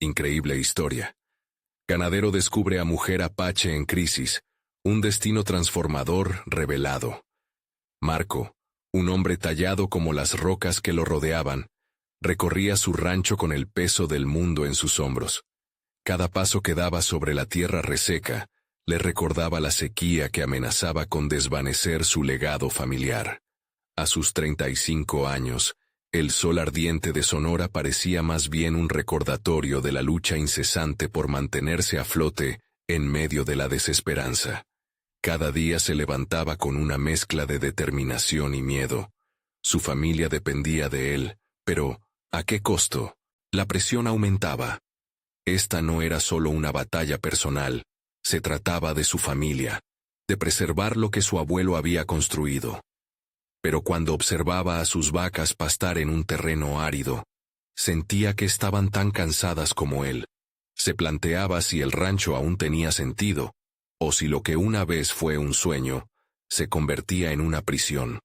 Increíble historia. Ganadero descubre a mujer apache en crisis, un destino transformador revelado. Marco, un hombre tallado como las rocas que lo rodeaban, recorría su rancho con el peso del mundo en sus hombros. Cada paso que daba sobre la tierra reseca le recordaba la sequía que amenazaba con desvanecer su legado familiar. A sus 35 años, el sol ardiente de Sonora parecía más bien un recordatorio de la lucha incesante por mantenerse a flote en medio de la desesperanza. Cada día se levantaba con una mezcla de determinación y miedo. Su familia dependía de él, pero ¿a qué costo? La presión aumentaba. Esta no era solo una batalla personal, se trataba de su familia, de preservar lo que su abuelo había construido. Pero cuando observaba a sus vacas pastar en un terreno árido, sentía que estaban tan cansadas como él. Se planteaba si el rancho aún tenía sentido, o si lo que una vez fue un sueño, se convertía en una prisión.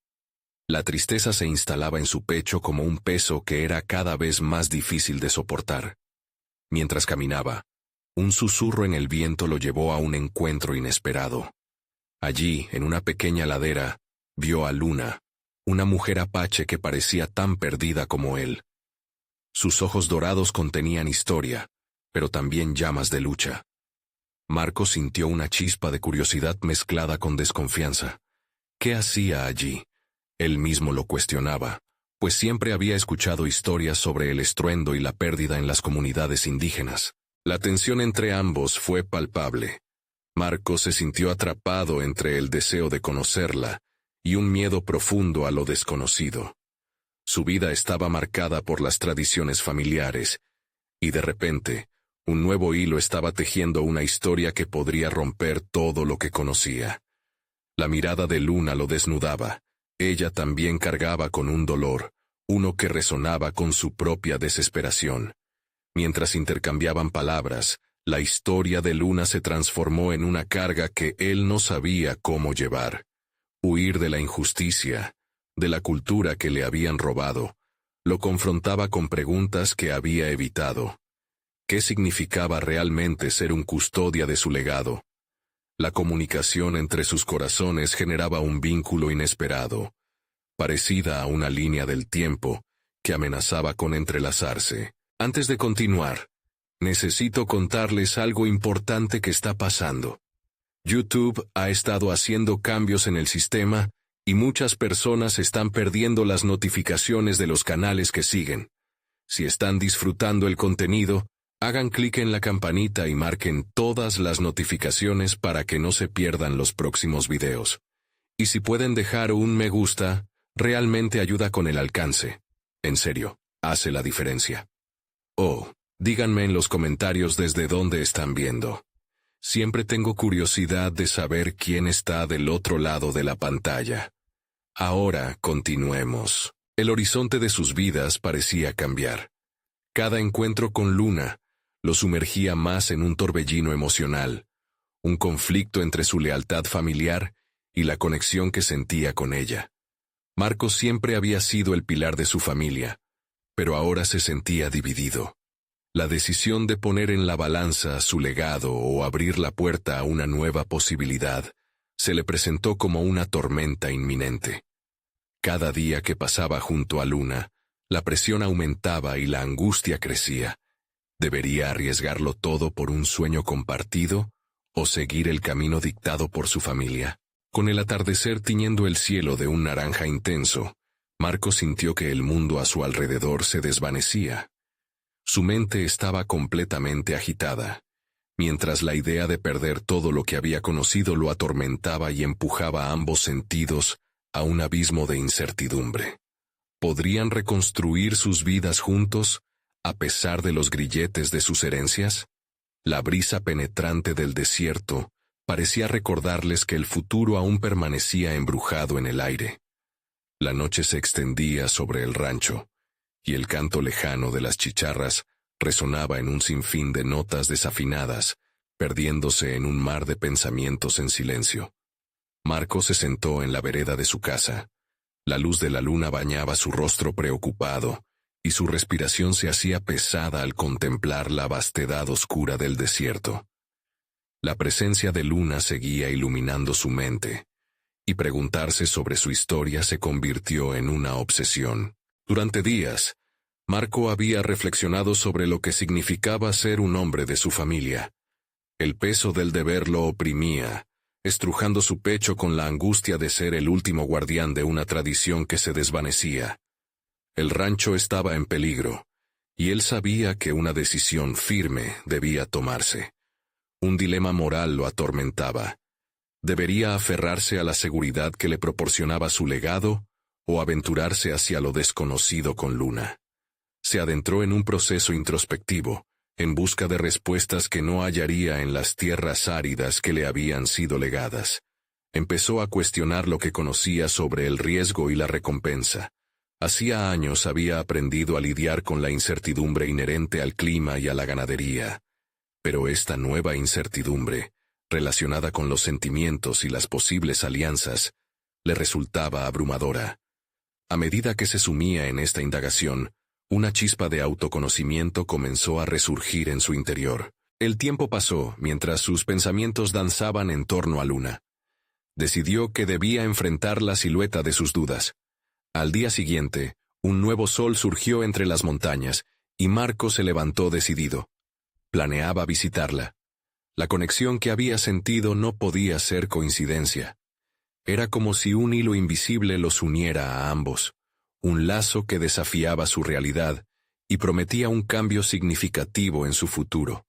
La tristeza se instalaba en su pecho como un peso que era cada vez más difícil de soportar. Mientras caminaba, un susurro en el viento lo llevó a un encuentro inesperado. Allí, en una pequeña ladera, vio a Luna, una mujer apache que parecía tan perdida como él. Sus ojos dorados contenían historia, pero también llamas de lucha. Marco sintió una chispa de curiosidad mezclada con desconfianza. ¿Qué hacía allí? Él mismo lo cuestionaba, pues siempre había escuchado historias sobre el estruendo y la pérdida en las comunidades indígenas. La tensión entre ambos fue palpable. Marco se sintió atrapado entre el deseo de conocerla y un miedo profundo a lo desconocido. Su vida estaba marcada por las tradiciones familiares, y de repente, un nuevo hilo estaba tejiendo una historia que podría romper todo lo que conocía. La mirada de Luna lo desnudaba. Ella también cargaba con un dolor, uno que resonaba con su propia desesperación. Mientras intercambiaban palabras, la historia de Luna se transformó en una carga que él no sabía cómo llevar. Huir de la injusticia, de la cultura que le habían robado, lo confrontaba con preguntas que había evitado. ¿Qué significaba realmente ser un custodia de su legado? La comunicación entre sus corazones generaba un vínculo inesperado, parecida a una línea del tiempo que amenazaba con entrelazarse. Antes de continuar, necesito contarles algo importante que está pasando. YouTube ha estado haciendo cambios en el sistema y muchas personas están perdiendo las notificaciones de los canales que siguen. Si están disfrutando el contenido, hagan clic en la campanita y marquen todas las notificaciones para que no se pierdan los próximos videos. Y si pueden dejar un me gusta, realmente ayuda con el alcance. En serio, hace la diferencia. Díganme en los comentarios desde dónde están viendo. Siempre tengo curiosidad de saber quién está del otro lado de la pantalla. Ahora continuemos. El horizonte de sus vidas parecía cambiar. Cada encuentro con Luna lo sumergía más en un torbellino emocional, un conflicto entre su lealtad familiar y la conexión que sentía con ella. Marco siempre había sido el pilar de su familia, pero ahora se sentía dividido. La decisión de poner en la balanza su legado o abrir la puerta a una nueva posibilidad se le presentó como una tormenta inminente. Cada día que pasaba junto a Luna, la presión aumentaba y la angustia crecía. ¿Debería arriesgarlo todo por un sueño compartido o seguir el camino dictado por su familia? Con el atardecer tiñendo el cielo de un naranja intenso, Marco sintió que el mundo a su alrededor se desvanecía. Su mente estaba completamente agitada, mientras la idea de perder todo lo que había conocido lo atormentaba y empujaba a ambos sentidos a un abismo de incertidumbre. ¿Podrían reconstruir sus vidas juntos, a pesar de los grilletes de sus herencias? La brisa penetrante del desierto parecía recordarles que el futuro aún permanecía embrujado en el aire. La noche se extendía sobre el rancho, y el canto lejano de las chicharras resonaba en un sinfín de notas desafinadas, perdiéndose en un mar de pensamientos en silencio. Marco se sentó en la vereda de su casa. La luz de la luna bañaba su rostro preocupado, y su respiración se hacía pesada al contemplar la vastedad oscura del desierto. La presencia de Luna seguía iluminando su mente, y preguntarse sobre su historia se convirtió en una obsesión. Durante días, Marco había reflexionado sobre lo que significaba ser un hombre de su familia. El peso del deber lo oprimía, estrujando su pecho con la angustia de ser el último guardián de una tradición que se desvanecía. El rancho estaba en peligro, y él sabía que una decisión firme debía tomarse. Un dilema moral lo atormentaba. ¿Debería aferrarse a la seguridad que le proporcionaba su legado o aventurarse hacia lo desconocido con Luna? Se adentró en un proceso introspectivo, en busca de respuestas que no hallaría en las tierras áridas que le habían sido legadas. Empezó a cuestionar lo que conocía sobre el riesgo y la recompensa. Hacía años había aprendido a lidiar con la incertidumbre inherente al clima y a la ganadería. Pero esta nueva incertidumbre, relacionada con los sentimientos y las posibles alianzas, le resultaba abrumadora. A medida que se sumía en esta indagación, una chispa de autoconocimiento comenzó a resurgir en su interior. El tiempo pasó mientras sus pensamientos danzaban en torno a Luna. Decidió que debía enfrentar la silueta de sus dudas. Al día siguiente, un nuevo sol surgió entre las montañas, y Marco se levantó decidido. Planeaba visitarla. La conexión que había sentido no podía ser coincidencia. Era como si un hilo invisible los uniera a ambos, un lazo que desafiaba su realidad y prometía un cambio significativo en su futuro.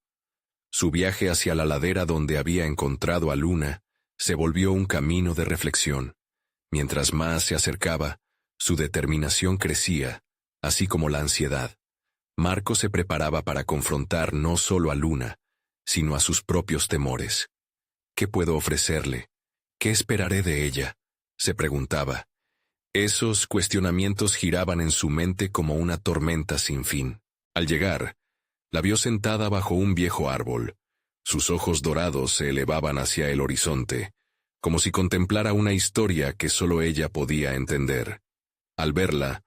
Su viaje hacia la ladera donde había encontrado a Luna se volvió un camino de reflexión. Mientras más se acercaba, su determinación crecía, así como la ansiedad. Marco se preparaba para confrontar no solo a Luna, sino a sus propios temores. ¿Qué puedo ofrecerle? ¿Qué esperaré de ella?, se preguntaba. Esos cuestionamientos giraban en su mente como una tormenta sin fin. Al llegar, la vio sentada bajo un viejo árbol. Sus ojos dorados se elevaban hacia el horizonte, como si contemplara una historia que solo ella podía entender. Al verla,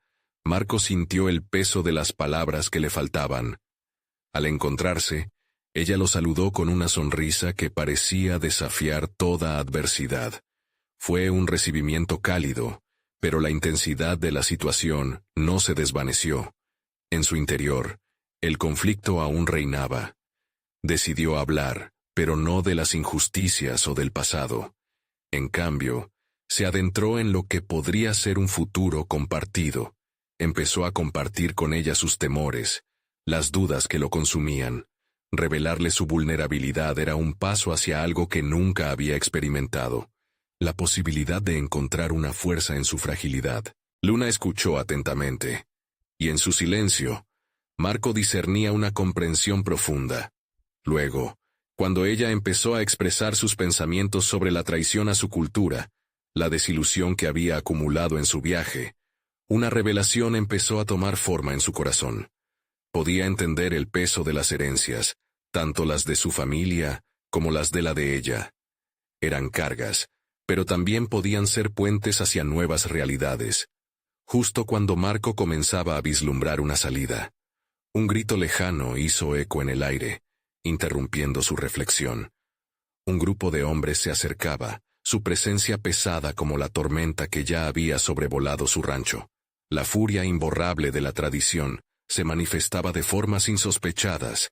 Marco sintió el peso de las palabras que le faltaban. Al encontrarse, ella lo saludó con una sonrisa que parecía desafiar toda adversidad. Fue un recibimiento cálido, pero la intensidad de la situación no se desvaneció. En su interior, el conflicto aún reinaba. Decidió hablar, pero no de las injusticias o del pasado. En cambio, se adentró en lo que podría ser un futuro compartido. Empezó a compartir con ella sus temores, las dudas que lo consumían. Revelarle su vulnerabilidad era un paso hacia algo que nunca había experimentado, la posibilidad de encontrar una fuerza en su fragilidad. Luna escuchó atentamente, y en su silencio, Marco discernía una comprensión profunda. Luego, cuando ella empezó a expresar sus pensamientos sobre la traición a su cultura, la desilusión que había acumulado en su viaje, una revelación empezó a tomar forma en su corazón. Podía entender el peso de las herencias, tanto las de su familia como las de la de ella. Eran cargas, pero también podían ser puentes hacia nuevas realidades. Justo cuando Marco comenzaba a vislumbrar una salida, un grito lejano hizo eco en el aire, interrumpiendo su reflexión. Un grupo de hombres se acercaba, su presencia pesada como la tormenta que ya había sobrevolado su rancho. La furia imborrable de la tradición se manifestaba de formas insospechadas,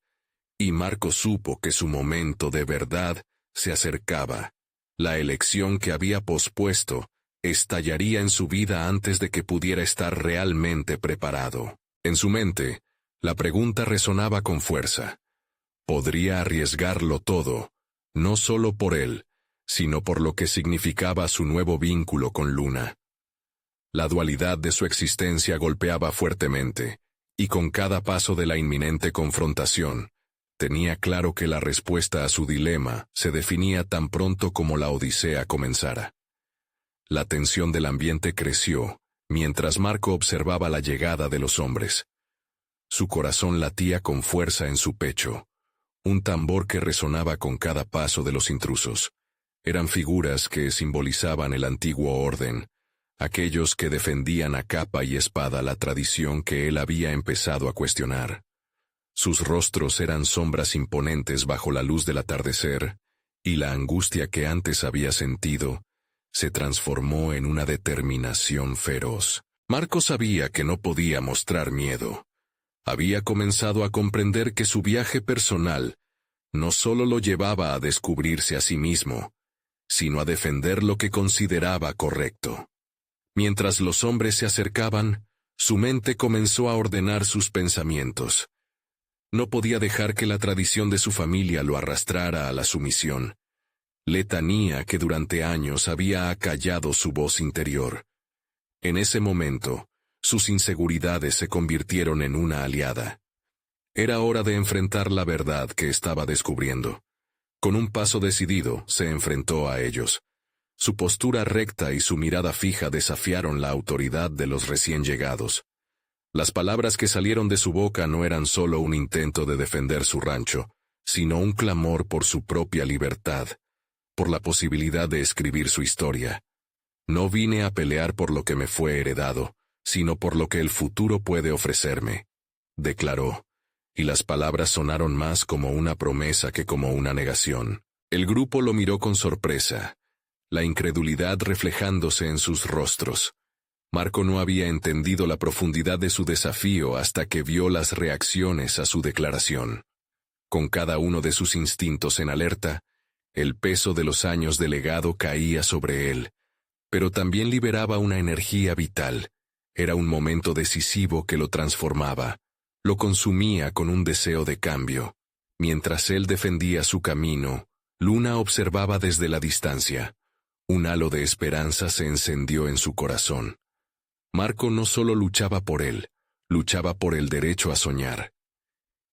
y Marco supo que su momento de verdad se acercaba. La elección que había pospuesto estallaría en su vida antes de que pudiera estar realmente preparado. En su mente, la pregunta resonaba con fuerza. Podría arriesgarlo todo, no solo por él, sino por lo que significaba su nuevo vínculo con Luna. La dualidad de su existencia golpeaba fuertemente, y con cada paso de la inminente confrontación, tenía claro que la respuesta a su dilema se definía tan pronto como la odisea comenzara. La tensión del ambiente creció, mientras Marco observaba la llegada de los hombres. Su corazón latía con fuerza en su pecho, un tambor que resonaba con cada paso de los intrusos. Eran figuras que simbolizaban el antiguo orden, aquellos que defendían a capa y espada la tradición que él había empezado a cuestionar. Sus rostros eran sombras imponentes bajo la luz del atardecer, y la angustia que antes había sentido se transformó en una determinación feroz. Marco sabía que no podía mostrar miedo. Había comenzado a comprender que su viaje personal no solo lo llevaba a descubrirse a sí mismo, sino a defender lo que consideraba correcto. Mientras los hombres se acercaban, su mente comenzó a ordenar sus pensamientos. No podía dejar que la tradición de su familia lo arrastrara a la sumisión. Letanía que durante años había acallado su voz interior. En ese momento, sus inseguridades se convirtieron en una aliada. Era hora de enfrentar la verdad que estaba descubriendo. Con un paso decidido, se enfrentó a ellos. Su postura recta y su mirada fija desafiaron la autoridad de los recién llegados. Las palabras que salieron de su boca no eran solo un intento de defender su rancho, sino un clamor por su propia libertad, por la posibilidad de escribir su historia. No vine a pelear por lo que me fue heredado, sino por lo que el futuro puede ofrecerme, declaró, y las palabras sonaron más como una promesa que como una negación. El grupo lo miró con sorpresa, la incredulidad reflejándose en sus rostros. Marco no había entendido la profundidad de su desafío hasta que vio las reacciones a su declaración. Con cada uno de sus instintos en alerta, el peso de los años de legado caía sobre él, pero también liberaba una energía vital. Era un momento decisivo que lo transformaba, lo consumía con un deseo de cambio. Mientras él defendía su camino, Luna observaba desde la distancia. Un halo de esperanza se encendió en su corazón. Marco no solo luchaba por él, luchaba por el derecho a soñar.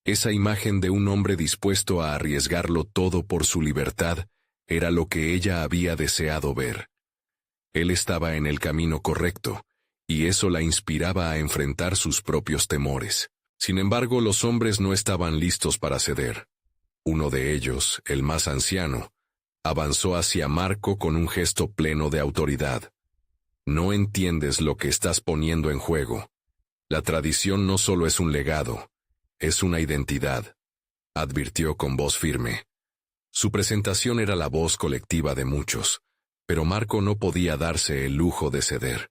Esa imagen de un hombre dispuesto a arriesgarlo todo por su libertad era lo que ella había deseado ver. Él estaba en el camino correcto, y eso la inspiraba a enfrentar sus propios temores. Sin embargo, los hombres no estaban listos para ceder. Uno de ellos, el más anciano, avanzó hacia Marco con un gesto pleno de autoridad. No entiendes lo que estás poniendo en juego. La tradición no solo es un legado, es una identidad, advirtió con voz firme. Su presentación era la voz colectiva de muchos, pero Marco no podía darse el lujo de ceder.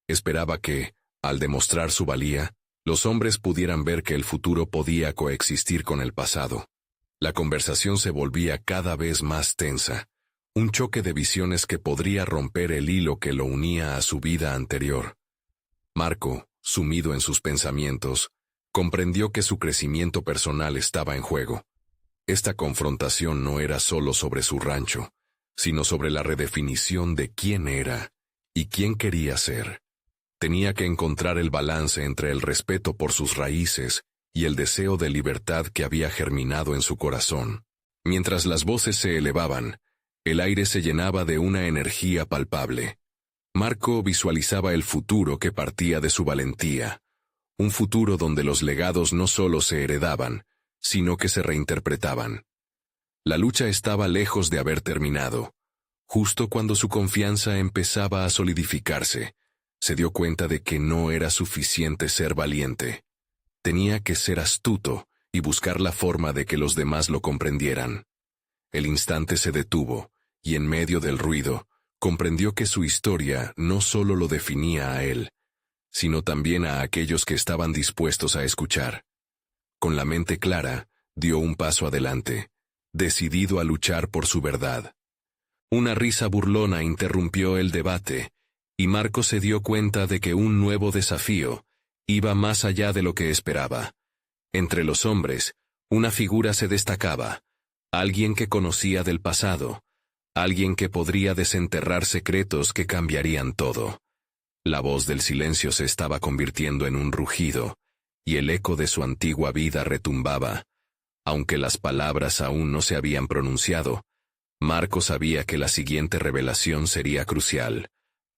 Esperaba que, al demostrar su valía, los hombres pudieran ver que el futuro podía coexistir con el pasado. La conversación se volvía cada vez más tensa, un choque de visiones que podría romper el hilo que lo unía a su vida anterior. Marco, sumido en sus pensamientos, comprendió que su crecimiento personal estaba en juego. Esta confrontación no era solo sobre su rancho, sino sobre la redefinición de quién era y quién quería ser. Tenía que encontrar el balance entre el respeto por sus raíces y el deseo de libertad que había germinado en su corazón. Mientras las voces se elevaban, el aire se llenaba de una energía palpable. Marco visualizaba el futuro que partía de su valentía, un futuro donde los legados no solo se heredaban, sino que se reinterpretaban. La lucha estaba lejos de haber terminado. Justo cuando su confianza empezaba a solidificarse, se dio cuenta de que no era suficiente ser valiente. Tenía que ser astuto y buscar la forma de que los demás lo comprendieran. El instante se detuvo, y en medio del ruido, comprendió que su historia no solo lo definía a él, sino también a aquellos que estaban dispuestos a escuchar. Con la mente clara, dio un paso adelante, decidido a luchar por su verdad. Una risa burlona interrumpió el debate, y Marco se dio cuenta de que un nuevo desafío iba más allá de lo que esperaba. Entre los hombres, una figura se destacaba, alguien que conocía del pasado, alguien que podría desenterrar secretos que cambiarían todo. La voz del silencio se estaba convirtiendo en un rugido, y el eco de su antigua vida retumbaba. Aunque las palabras aún no se habían pronunciado, Marco sabía que la siguiente revelación sería crucial.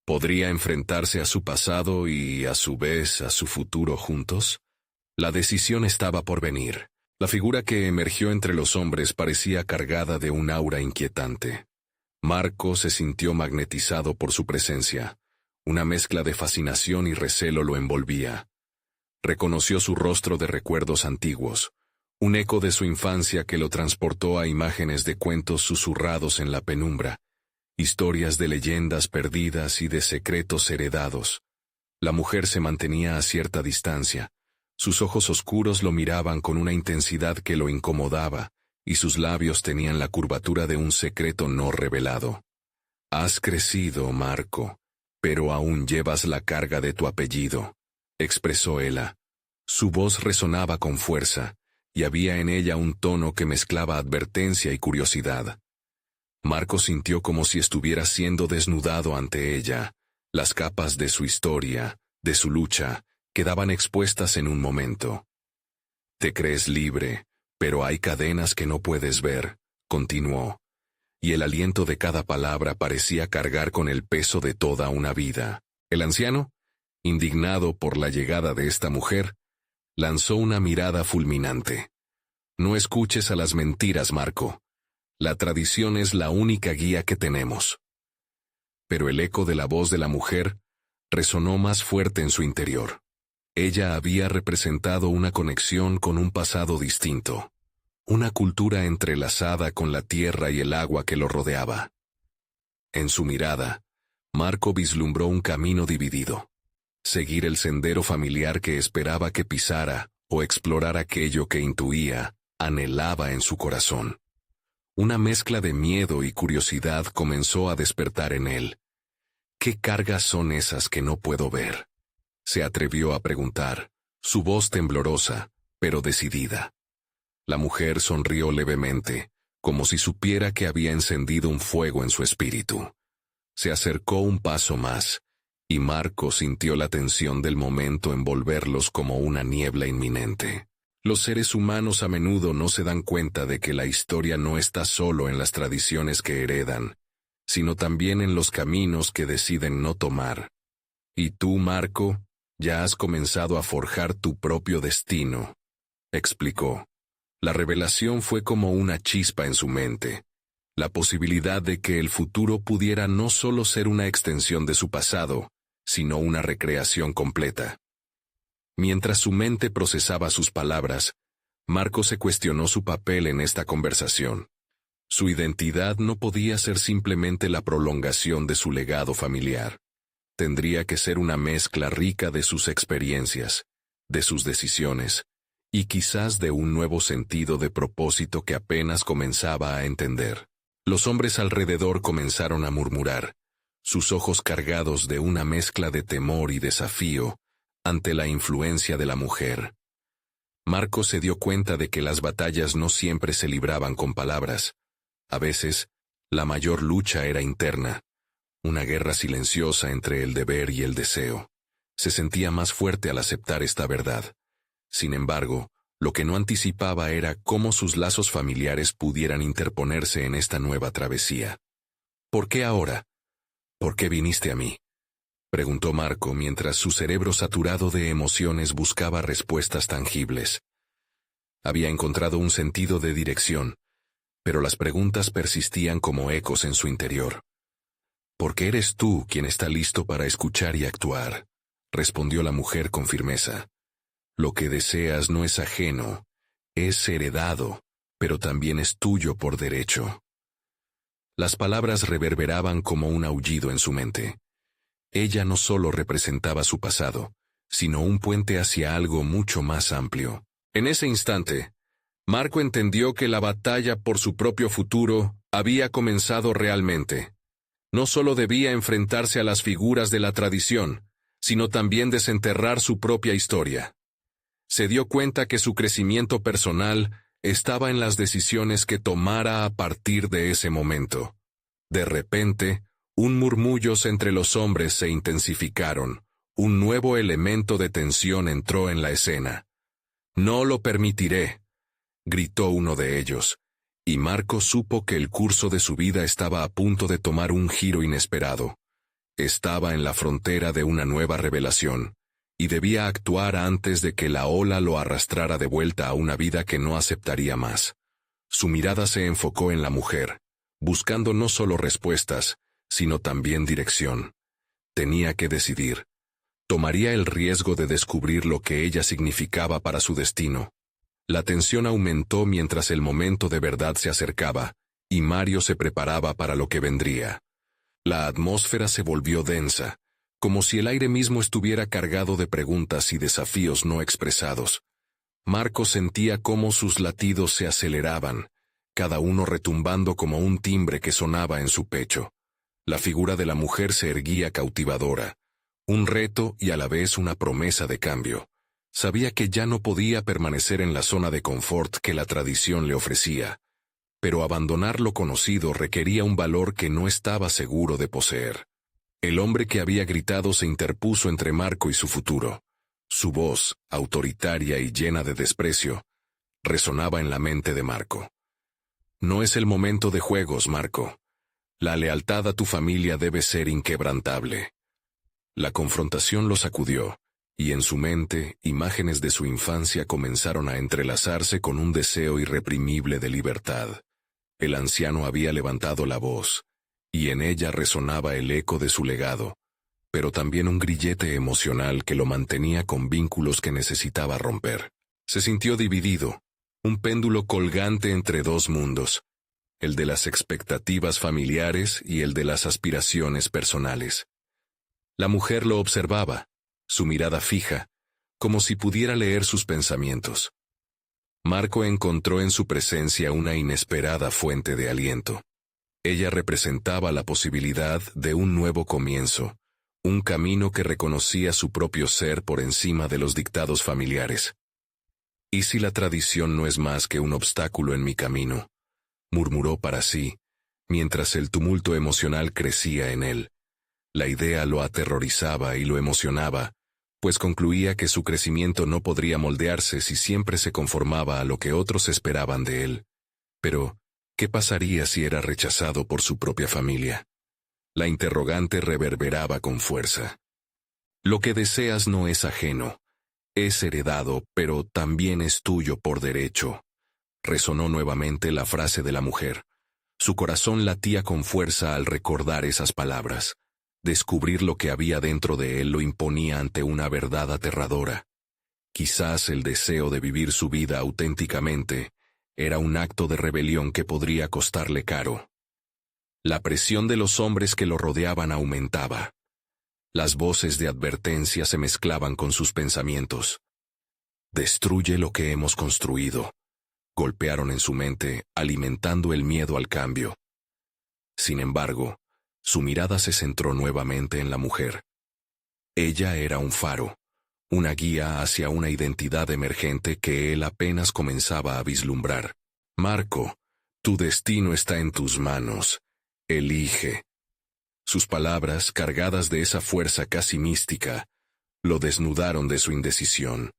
¿Podría enfrentarse a su pasado y, a su vez, a su futuro juntos? La decisión estaba por venir. La figura que emergió entre los hombres parecía cargada de un aura inquietante. Marco se sintió magnetizado por su presencia, Una mezcla de fascinación y recelo lo envolvía. Reconoció su rostro de recuerdos antiguos, un eco de su infancia que lo transportó a imágenes de cuentos susurrados en la penumbra, historias de leyendas perdidas y de secretos heredados. La mujer se mantenía a cierta distancia. Sus ojos oscuros lo miraban con una intensidad que lo incomodaba, y sus labios tenían la curvatura de un secreto no revelado. «Has crecido, Marco, pero aún llevas la carga de tu apellido», expresó Ela. Su voz resonaba con fuerza, y había en ella un tono que mezclaba advertencia y curiosidad. Marco sintió como si estuviera siendo desnudado ante ella. Las capas de su historia, de su lucha, quedaban expuestas en un momento. «Te crees libre, pero hay cadenas que no puedes ver», continuó, y el aliento de cada palabra parecía cargar con el peso de toda una vida. El anciano, indignado por la llegada de esta mujer, lanzó una mirada fulminante. «No escuches a las mentiras, Marco. La tradición es la única guía que tenemos». Pero el eco de la voz de la mujer resonó más fuerte en su interior. Ella había representado una conexión con un pasado distinto, una cultura entrelazada con la tierra y el agua que lo rodeaba. En su mirada, Marco vislumbró un camino dividido. Seguir el sendero familiar que esperaba que pisara o explorar aquello que intuía, anhelaba en su corazón. Una mezcla de miedo y curiosidad comenzó a despertar en él. «¿Qué cargas son esas que no puedo ver?», se atrevió a preguntar, su voz temblorosa, pero decidida. La mujer sonrió levemente, como si supiera que había encendido un fuego en su espíritu. Se acercó un paso más, y Marco sintió la tensión del momento envolverlos como una niebla inminente. Los seres humanos a menudo no se dan cuenta de que la historia no está solo en las tradiciones que heredan, sino también en los caminos que deciden no tomar. Y tú, Marco, ya has comenzado a forjar tu propio destino, explicó. La revelación fue como una chispa en su mente, la posibilidad de que el futuro pudiera no solo ser una extensión de su pasado, sino una recreación completa. Mientras su mente procesaba sus palabras, Marco se cuestionó su papel en esta conversación. Su identidad no podía ser simplemente la prolongación de su legado familiar. Tendría que ser una mezcla rica de sus experiencias, de sus decisiones, y quizás de un nuevo sentido de propósito que apenas comenzaba a entender. Los hombres alrededor comenzaron a murmurar, sus ojos cargados de una mezcla de temor y desafío ante la influencia de la mujer. Marco se dio cuenta de que las batallas no siempre se libraban con palabras. A veces, la mayor lucha era interna, una guerra silenciosa entre el deber y el deseo. Se sentía más fuerte al aceptar esta verdad. Sin embargo, lo que no anticipaba era cómo sus lazos familiares pudieran interponerse en esta nueva travesía. «¿Por qué ahora? ¿Por qué viniste a mí?», preguntó Marco mientras su cerebro saturado de emociones buscaba respuestas tangibles. Había encontrado un sentido de dirección, pero las preguntas persistían como ecos en su interior. «Porque eres tú quien está listo para escuchar y actuar», respondió la mujer con firmeza. «Lo que deseas no es ajeno, es heredado, pero también es tuyo por derecho». Las palabras reverberaban como un aullido en su mente. Ella no solo representaba su pasado, sino un puente hacia algo mucho más amplio. En ese instante, Marco entendió que la batalla por su propio futuro había comenzado realmente. No solo debía enfrentarse a las figuras de la tradición, sino también desenterrar su propia historia. Se dio cuenta que su crecimiento personal estaba en las decisiones que tomara a partir de ese momento. De repente, un murmullo entre los hombres se intensificaron, un nuevo elemento de tensión entró en la escena. «No lo permitiré», gritó uno de ellos, y Marco supo que el curso de su vida estaba a punto de tomar un giro inesperado. Estaba en la frontera de una nueva revelación, y debía actuar antes de que la ola lo arrastrara de vuelta a una vida que no aceptaría más. Su mirada se enfocó en la mujer, buscando no solo respuestas, sino también dirección. Tenía que decidir. ¿Tomaría el riesgo de descubrir lo que ella significaba para su destino? La tensión aumentó mientras el momento de verdad se acercaba, y Mario se preparaba para lo que vendría. La atmósfera se volvió densa, como si el aire mismo estuviera cargado de preguntas y desafíos no expresados. Marco sentía cómo sus latidos se aceleraban, cada uno retumbando como un timbre que sonaba en su pecho. La figura de la mujer se erguía cautivadora, un reto y a la vez una promesa de cambio. Sabía que ya no podía permanecer en la zona de confort que la tradición le ofrecía, pero abandonar lo conocido requería un valor que no estaba seguro de poseer. El hombre que había gritado se interpuso entre Marco y su futuro. Su voz, autoritaria y llena de desprecio, resonaba en la mente de Marco. No es el momento de juegos, Marco. La lealtad a tu familia debe ser inquebrantable. La confrontación lo sacudió, y en su mente, imágenes de su infancia comenzaron a entrelazarse con un deseo irreprimible de libertad. El anciano había levantado la voz, y en ella resonaba el eco de su legado, pero también un grillete emocional que lo mantenía con vínculos que necesitaba romper. Se sintió dividido, un péndulo colgante entre dos mundos, el de las expectativas familiares y el de las aspiraciones personales. La mujer lo observaba, su mirada fija, como si pudiera leer sus pensamientos. Marco encontró en su presencia una inesperada fuente de aliento. Ella representaba la posibilidad de un nuevo comienzo, un camino que reconocía su propio ser por encima de los dictados familiares. ¿Y si la tradición no es más que un obstáculo en mi camino?, murmuró para sí, mientras el tumulto emocional crecía en él. La idea lo aterrorizaba y lo emocionaba, pues concluía que su crecimiento no podría moldearse si siempre se conformaba a lo que otros esperaban de él. Pero, ¿qué pasaría si era rechazado por su propia familia? La interrogante reverberaba con fuerza. Lo que deseas no es ajeno, es heredado, pero también es tuyo por derecho. Resonó nuevamente la frase de la mujer. Su corazón latía con fuerza al recordar esas palabras. Descubrir lo que había dentro de él lo imponía ante una verdad aterradora. Quizás el deseo de vivir su vida auténticamente era un acto de rebelión que podría costarle caro. La presión de los hombres que lo rodeaban aumentaba. Las voces de advertencia se mezclaban con sus pensamientos. «Destruye lo que hemos construido», golpearon en su mente, alimentando el miedo al cambio. Sin embargo, su mirada se centró nuevamente en la mujer. Ella era un faro, una guía hacia una identidad emergente que él apenas comenzaba a vislumbrar. «Marco, tu destino está en tus manos. Elige». Sus palabras, cargadas de esa fuerza casi mística, lo desnudaron de su indecisión.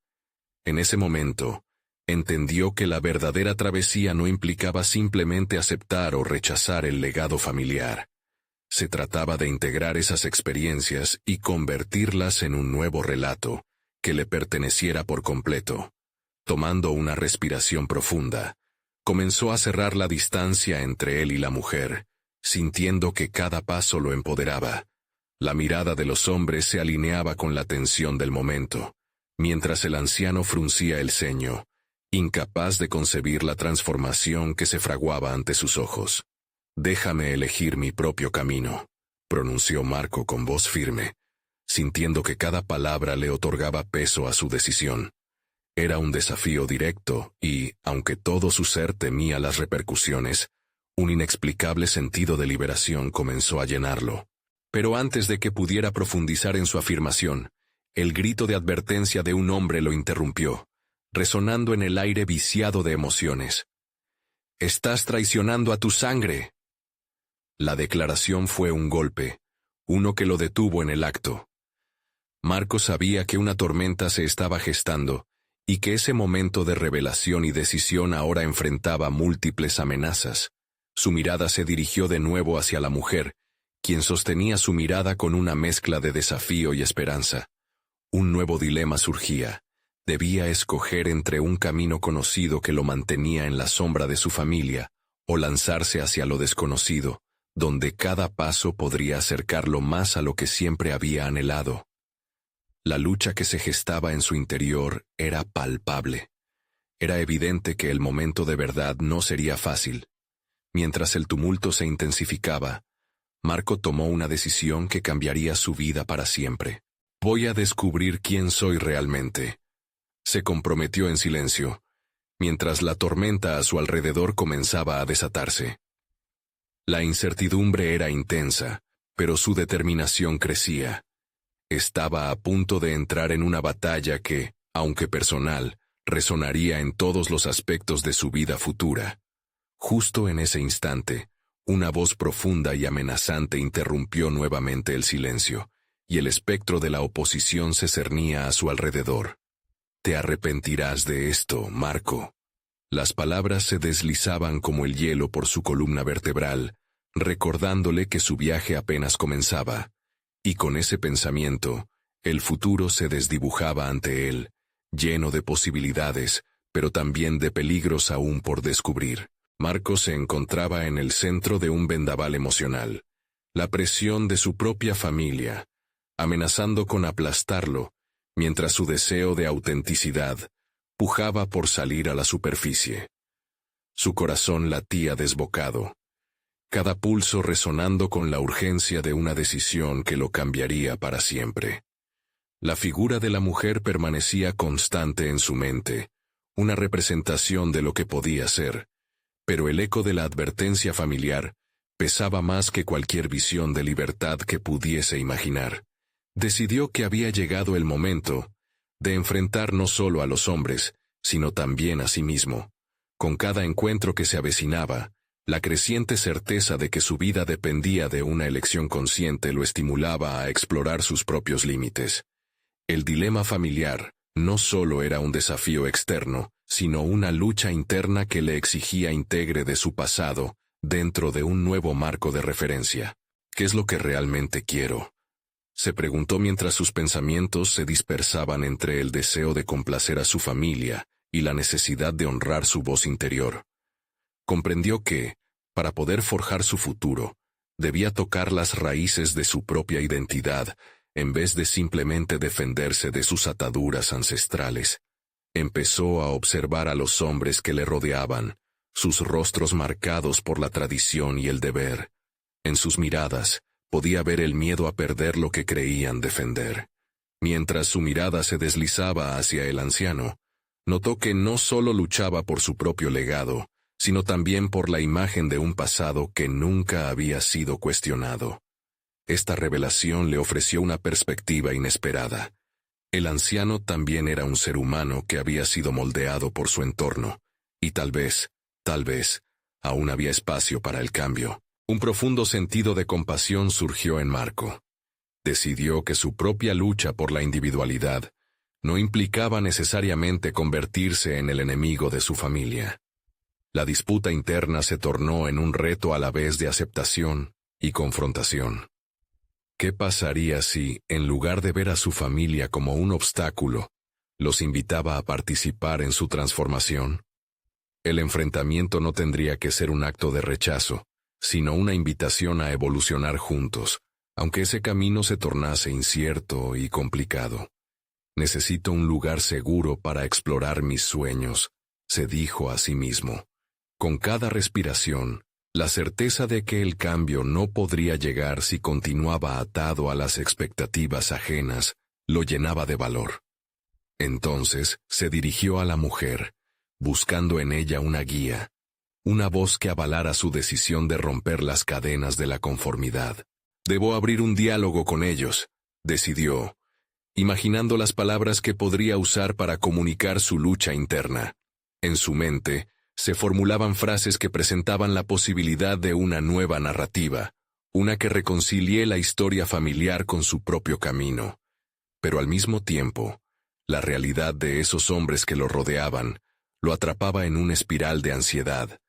En ese momento, entendió que la verdadera travesía no implicaba simplemente aceptar o rechazar el legado familiar. Se trataba de integrar esas experiencias y convertirlas en un nuevo relato, que le perteneciera por completo. Tomando una respiración profunda, comenzó a cerrar la distancia entre él y la mujer, sintiendo que cada paso lo empoderaba. La mirada de los hombres se alineaba con la tensión del momento, mientras el anciano fruncía el ceño, incapaz de concebir la transformación que se fraguaba ante sus ojos. «Déjame elegir mi propio camino», pronunció Marco con voz firme, sintiendo que cada palabra le otorgaba peso a su decisión. Era un desafío directo y, aunque todo su ser temía las repercusiones, un inexplicable sentido de liberación comenzó a llenarlo. Pero antes de que pudiera profundizar en su afirmación, el grito de advertencia de un hombre lo interrumpió, resonando en el aire viciado de emociones. «Estás traicionando a tu sangre». La declaración fue un golpe, uno que lo detuvo en el acto. Marco sabía que una tormenta se estaba gestando, y que ese momento de revelación y decisión ahora enfrentaba múltiples amenazas. Su mirada se dirigió de nuevo hacia la mujer, quien sostenía su mirada con una mezcla de desafío y esperanza. Un nuevo dilema surgía. Debía escoger entre un camino conocido que lo mantenía en la sombra de su familia, o lanzarse hacia lo desconocido, donde cada paso podría acercarlo más a lo que siempre había anhelado. La lucha que se gestaba en su interior era palpable. Era evidente que el momento de verdad no sería fácil. Mientras el tumulto se intensificaba, Marco tomó una decisión que cambiaría su vida para siempre. Voy a descubrir quién soy realmente. Se comprometió en silencio, mientras la tormenta a su alrededor comenzaba a desatarse. La incertidumbre era intensa, pero su determinación crecía. Estaba a punto de entrar en una batalla que, aunque personal, resonaría en todos los aspectos de su vida futura. Justo en ese instante, una voz profunda y amenazante interrumpió nuevamente el silencio, y el espectro de la oposición se cernía a su alrededor. «Te arrepentirás de esto, Marco». Las palabras se deslizaban como el hielo por su columna vertebral, recordándole que su viaje apenas comenzaba, y con ese pensamiento, el futuro se desdibujaba ante él, lleno de posibilidades, pero también de peligros aún por descubrir. Marco se encontraba en el centro de un vendaval emocional, la presión de su propia familia, amenazando con aplastarlo, mientras su deseo de autenticidad pujaba por salir a la superficie. Su corazón latía desbocado, cada pulso resonando con la urgencia de una decisión que lo cambiaría para siempre. La figura de la mujer permanecía constante en su mente, una representación de lo que podía ser, pero el eco de la advertencia familiar pesaba más que cualquier visión de libertad que pudiese imaginar. Decidió que había llegado el momento de enfrentar no solo a los hombres, sino también a sí mismo. Con cada encuentro que se avecinaba, la creciente certeza de que su vida dependía de una elección consciente lo estimulaba a explorar sus propios límites. El dilema familiar no solo era un desafío externo, sino una lucha interna que le exigía integre de su pasado dentro de un nuevo marco de referencia. ¿Qué es lo que realmente quiero?, se preguntó mientras sus pensamientos se dispersaban entre el deseo de complacer a su familia y la necesidad de honrar su voz interior. Comprendió que, para poder forjar su futuro, debía tocar las raíces de su propia identidad, en vez de simplemente defenderse de sus ataduras ancestrales. Empezó a observar a los hombres que le rodeaban, sus rostros marcados por la tradición y el deber. En sus miradas, podía ver el miedo a perder lo que creían defender. Mientras su mirada se deslizaba hacia el anciano, notó que no solo luchaba por su propio legado, sino también por la imagen de un pasado que nunca había sido cuestionado. Esta revelación le ofreció una perspectiva inesperada. El anciano también era un ser humano que había sido moldeado por su entorno, y tal vez, aún había espacio para el cambio. Un profundo sentido de compasión surgió en Marco. Decidió que su propia lucha por la individualidad no implicaba necesariamente convertirse en el enemigo de su familia. La disputa interna se tornó en un reto a la vez de aceptación y confrontación. ¿Qué pasaría si, en lugar de ver a su familia como un obstáculo, los invitaba a participar en su transformación? El enfrentamiento no tendría que ser un acto de rechazo, sino una invitación a evolucionar juntos, aunque ese camino se tornase incierto y complicado. Necesito un lugar seguro para explorar mis sueños, se dijo a sí mismo. Con cada respiración, la certeza de que el cambio no podría llegar si continuaba atado a las expectativas ajenas lo llenaba de valor. Entonces se dirigió a la mujer, buscando en ella una guía, una voz que avalara su decisión de romper las cadenas de la conformidad. Debo abrir un diálogo con ellos, decidió, imaginando las palabras que podría usar para comunicar su lucha interna. En su mente, se formulaban frases que presentaban la posibilidad de una nueva narrativa, una que reconcilie la historia familiar con su propio camino. Pero al mismo tiempo, la realidad de esos hombres que lo rodeaban lo atrapaba en una espiral de ansiedad,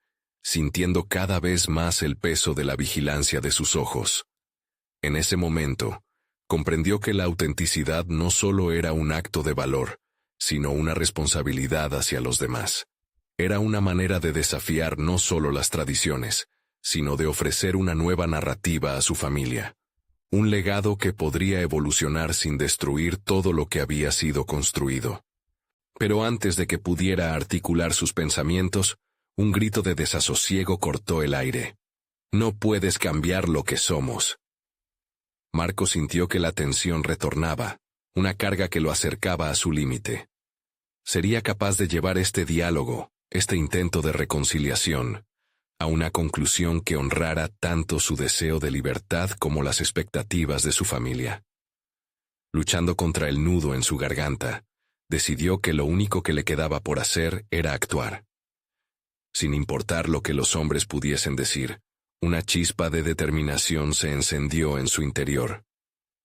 sintiendo cada vez más el peso de la vigilancia de sus ojos. En ese momento, comprendió que la autenticidad no solo era un acto de valor, sino una responsabilidad hacia los demás. Era una manera de desafiar no solo las tradiciones, sino de ofrecer una nueva narrativa a su familia. Un legado que podría evolucionar sin destruir todo lo que había sido construido. Pero antes de que pudiera articular sus pensamientos, un grito de desasosiego cortó el aire. «No puedes cambiar lo que somos». Marco sintió que la tensión retornaba, una carga que lo acercaba a su límite. Sería capaz de llevar este diálogo, este intento de reconciliación, a una conclusión que honrara tanto su deseo de libertad como las expectativas de su familia. Luchando contra el nudo en su garganta, decidió que lo único que le quedaba por hacer era actuar. Sin importar lo que los hombres pudiesen decir, una chispa de determinación se encendió en su interior.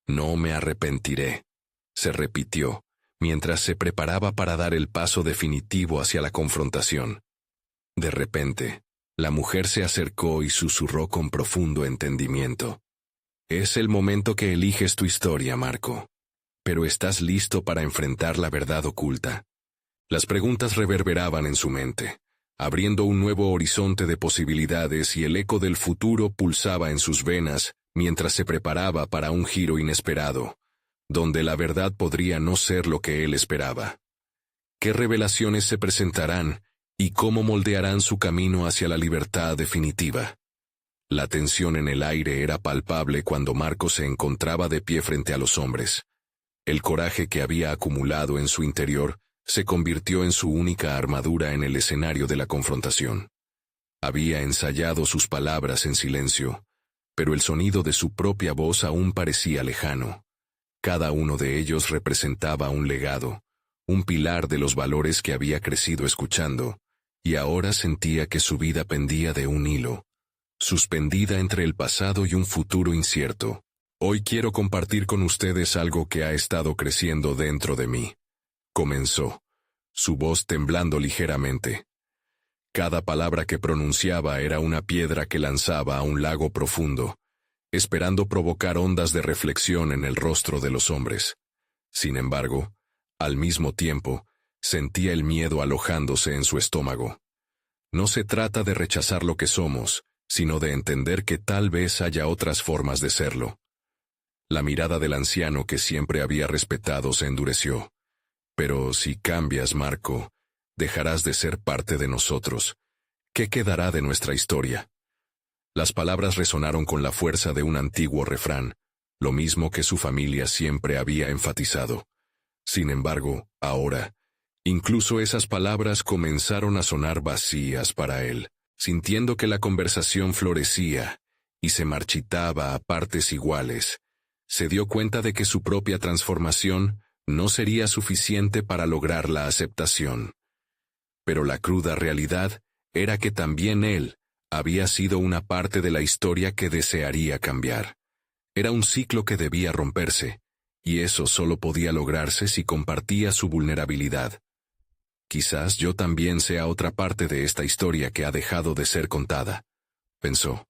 «No me arrepentiré», se repitió, mientras se preparaba para dar el paso definitivo hacia la confrontación. De repente, la mujer se acercó y susurró con profundo entendimiento. «Es el momento que eliges tu historia, Marco. Pero estás listo para enfrentar la verdad oculta». Las preguntas reverberaban en su mente, abriendo un nuevo horizonte de posibilidades, y el eco del futuro pulsaba en sus venas mientras se preparaba para un giro inesperado, donde la verdad podría no ser lo que él esperaba. ¿Qué revelaciones se presentarán y cómo moldearán su camino hacia la libertad definitiva? La tensión en el aire era palpable cuando Marco se encontraba de pie frente a los hombres. El coraje que había acumulado en su interior se convirtió en su única armadura en el escenario de la confrontación. Había ensayado sus palabras en silencio, pero el sonido de su propia voz aún parecía lejano. Cada uno de ellos representaba un legado, un pilar de los valores que había crecido escuchando, y ahora sentía que su vida pendía de un hilo, suspendida entre el pasado y un futuro incierto. «Hoy quiero compartir con ustedes algo que ha estado creciendo dentro de mí», comenzó, su voz temblando ligeramente. Cada palabra que pronunciaba era una piedra que lanzaba a un lago profundo, esperando provocar ondas de reflexión en el rostro de los hombres. Sin embargo, al mismo tiempo, sentía el miedo alojándose en su estómago. No se trata de rechazar lo que somos, sino de entender que tal vez haya otras formas de serlo. La mirada del anciano que siempre había respetado se endureció. «Pero si cambias, Marco, dejarás de ser parte de nosotros. ¿Qué quedará de nuestra historia?» Las palabras resonaron con la fuerza de un antiguo refrán, lo mismo que su familia siempre había enfatizado. Sin embargo, ahora, incluso esas palabras comenzaron a sonar vacías para él, sintiendo que la conversación florecía y se marchitaba a partes iguales. Se dio cuenta de que su propia transformación no sería suficiente para lograr la aceptación. Pero la cruda realidad era que también él había sido una parte de la historia que desearía cambiar. Era un ciclo que debía romperse, y eso solo podía lograrse si compartía su vulnerabilidad. «Quizás yo también sea otra parte de esta historia que ha dejado de ser contada», pensó.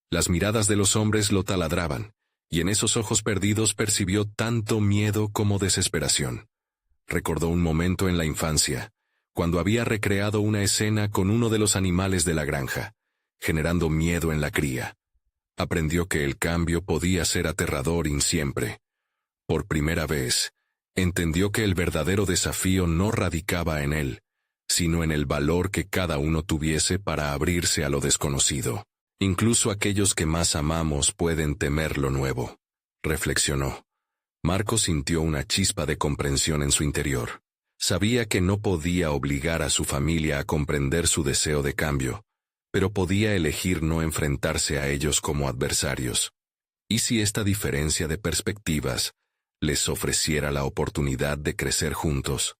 Las miradas de los hombres lo taladraban, y en esos ojos perdidos percibió tanto miedo como desesperación. Recordó un momento en la infancia, cuando había recreado una escena con uno de los animales de la granja, generando miedo en la cría. Aprendió que el cambio podía ser aterrador siempre. Por primera vez, entendió que el verdadero desafío no radicaba en él, sino en el valor que cada uno tuviese para abrirse a lo desconocido. «Incluso aquellos que más amamos pueden temer lo nuevo», reflexionó. Marco sintió una chispa de comprensión en su interior. Sabía que no podía obligar a su familia a comprender su deseo de cambio, pero podía elegir no enfrentarse a ellos como adversarios. ¿Y si esta diferencia de perspectivas les ofreciera la oportunidad de crecer juntos?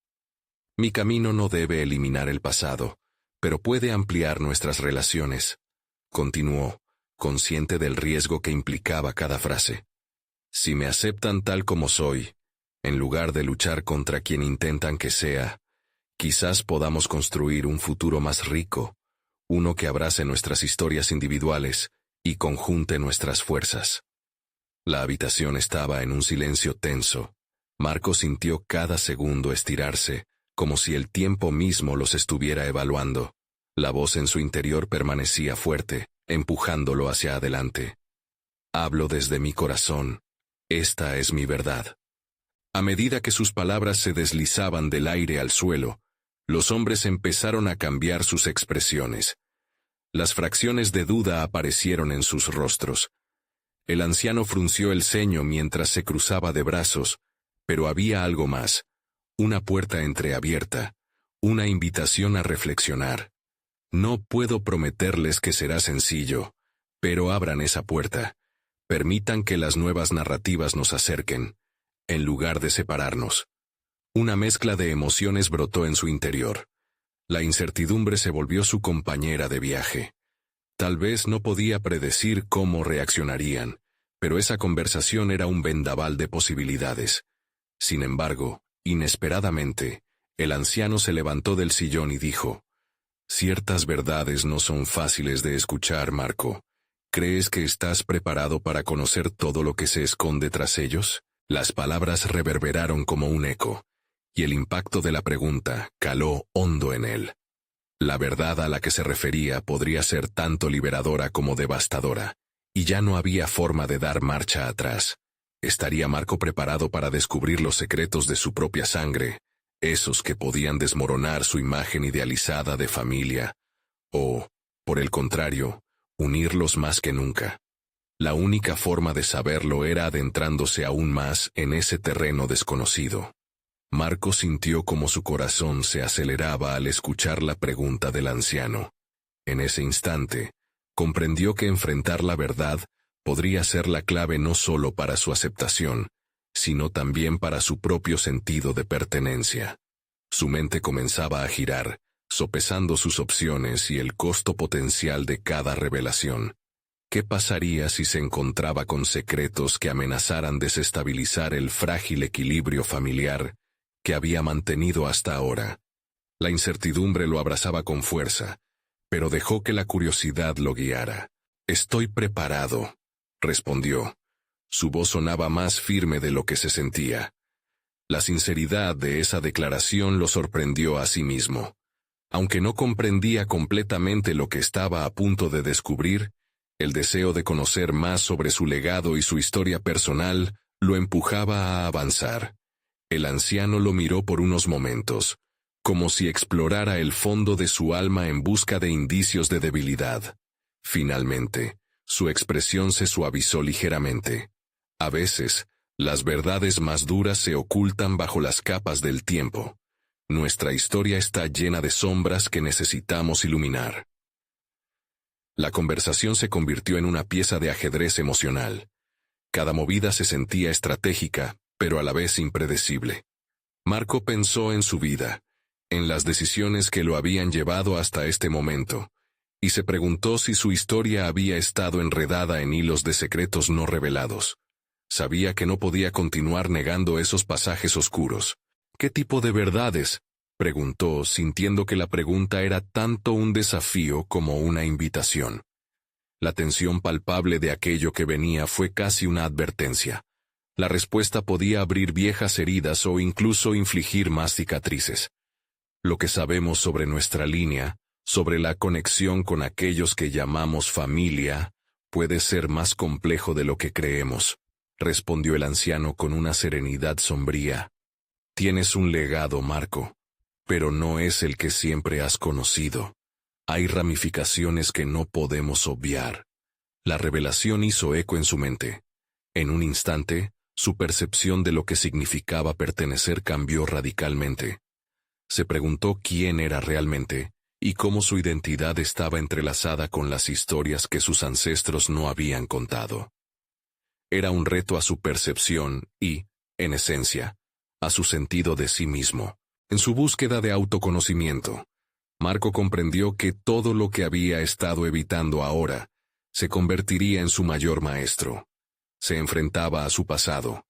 «Mi camino no debe eliminar el pasado, pero puede ampliar nuestras relaciones», continuó, consciente del riesgo que implicaba cada frase. «Si me aceptan tal como soy, en lugar de luchar contra quien intentan que sea, quizás podamos construir un futuro más rico, uno que abrace nuestras historias individuales y conjunte nuestras fuerzas». La habitación estaba en un silencio tenso. Marco sintió cada segundo estirarse, como si el tiempo mismo los estuviera evaluando. La voz en su interior permanecía fuerte, empujándolo hacia adelante. Hablo desde mi corazón. Esta es mi verdad. A medida que sus palabras se deslizaban del aire al suelo, los hombres empezaron a cambiar sus expresiones. Las fracciones de duda aparecieron en sus rostros. El anciano frunció el ceño mientras se cruzaba de brazos, pero había algo más, una puerta entreabierta, una invitación a reflexionar. No puedo prometerles que será sencillo, pero abran esa puerta. Permitan que las nuevas narrativas nos acerquen, en lugar de separarnos. Una mezcla de emociones brotó en su interior. La incertidumbre se volvió su compañera de viaje. Tal vez no podía predecir cómo reaccionarían, pero esa conversación era un vendaval de posibilidades. Sin embargo, inesperadamente, el anciano se levantó del sillón y dijo: «Ciertas verdades no son fáciles de escuchar, Marco. ¿Crees que estás preparado para conocer todo lo que se esconde tras ellos?». Las palabras reverberaron como un eco, y el impacto de la pregunta caló hondo en él. La verdad a la que se refería podría ser tanto liberadora como devastadora, y ya no había forma de dar marcha atrás. ¿Estaría Marco preparado para descubrir los secretos de su propia sangre, esos que podían desmoronar su imagen idealizada de familia, o, por el contrario, unirlos más que nunca? La única forma de saberlo era adentrándose aún más en ese terreno desconocido. Marco sintió como su corazón se aceleraba al escuchar la pregunta del anciano. En ese instante, comprendió que enfrentar la verdad podría ser la clave no solo para su aceptación, sino también para su propio sentido de pertenencia. Su mente comenzaba a girar, sopesando sus opciones y el costo potencial de cada revelación. ¿Qué pasaría si se encontraba con secretos que amenazaran desestabilizar el frágil equilibrio familiar que había mantenido hasta ahora? La incertidumbre lo abrazaba con fuerza, pero dejó que la curiosidad lo guiara. «Estoy preparado», respondió. Su voz sonaba más firme de lo que se sentía. La sinceridad de esa declaración lo sorprendió a sí mismo. Aunque no comprendía completamente lo que estaba a punto de descubrir, el deseo de conocer más sobre su legado y su historia personal lo empujaba a avanzar. El anciano lo miró por unos momentos, como si explorara el fondo de su alma en busca de indicios de debilidad. Finalmente, su expresión se suavizó ligeramente. A veces, las verdades más duras se ocultan bajo las capas del tiempo. Nuestra historia está llena de sombras que necesitamos iluminar. La conversación se convirtió en una pieza de ajedrez emocional. Cada movida se sentía estratégica, pero a la vez impredecible. Marco pensó en su vida, en las decisiones que lo habían llevado hasta este momento, y se preguntó si su historia había estado enredada en hilos de secretos no revelados. Sabía que no podía continuar negando esos pasajes oscuros. «¿Qué tipo de verdades?», preguntó, sintiendo que la pregunta era tanto un desafío como una invitación. La tensión palpable de aquello que venía fue casi una advertencia. La respuesta podía abrir viejas heridas o incluso infligir más cicatrices. Lo que sabemos sobre nuestra línea, sobre la conexión con aquellos que llamamos familia, puede ser más complejo de lo que creemos, respondió el anciano con una serenidad sombría. «Tienes un legado, Marco, pero no es el que siempre has conocido. Hay ramificaciones que no podemos obviar». La revelación hizo eco en su mente. En un instante, su percepción de lo que significaba pertenecer cambió radicalmente. Se preguntó quién era realmente, y cómo su identidad estaba entrelazada con las historias que sus ancestros no habían contado. Era un reto a su percepción y, en esencia, a su sentido de sí mismo. En su búsqueda de autoconocimiento, Marco comprendió que todo lo que había estado evitando ahora se convertiría en su mayor maestro. Se enfrentaba a su pasado,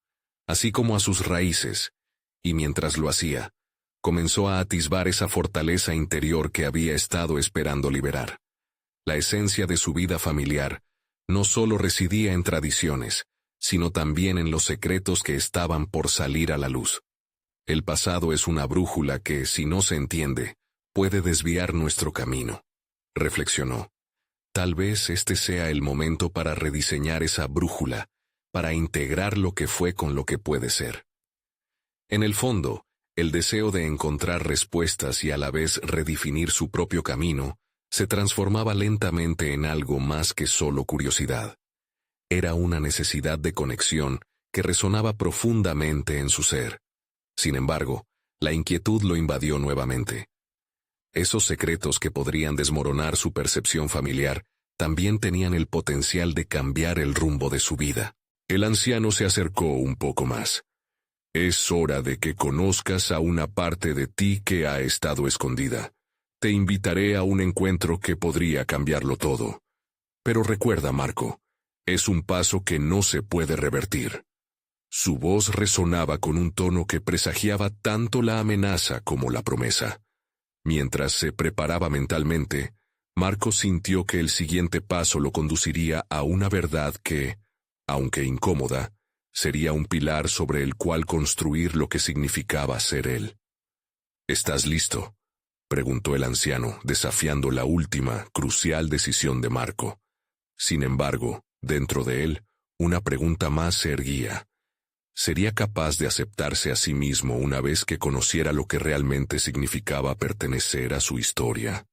así como a sus raíces, y mientras lo hacía, comenzó a atisbar esa fortaleza interior que había estado esperando liberar. La esencia de su vida familiar no solo residía en tradiciones, sino también en los secretos que estaban por salir a la luz. El pasado es una brújula que, si no se entiende, puede desviar nuestro camino, reflexionó. Tal vez este sea el momento para rediseñar esa brújula, para integrar lo que fue con lo que puede ser. En el fondo, el deseo de encontrar respuestas y a la vez redefinir su propio camino, se transformaba lentamente en algo más que solo curiosidad. Era una necesidad de conexión que resonaba profundamente en su ser. Sin embargo, la inquietud lo invadió nuevamente. Esos secretos que podrían desmoronar su percepción familiar también tenían el potencial de cambiar el rumbo de su vida. El anciano se acercó un poco más. Es hora de que conozcas a una parte de ti que ha estado escondida. Te invitaré a un encuentro que podría cambiarlo todo. Pero recuerda, Marco, es un paso que no se puede revertir. Su voz resonaba con un tono que presagiaba tanto la amenaza como la promesa. Mientras se preparaba mentalmente, Marco sintió que el siguiente paso lo conduciría a una verdad que, aunque incómoda, sería un pilar sobre el cual construir lo que significaba ser él. ¿Estás listo?, preguntó el anciano, desafiando la última, crucial decisión de Marco. Sin embargo, dentro de él, una pregunta más se erguía. ¿Sería capaz de aceptarse a sí mismo una vez que conociera lo que realmente significaba pertenecer a su historia?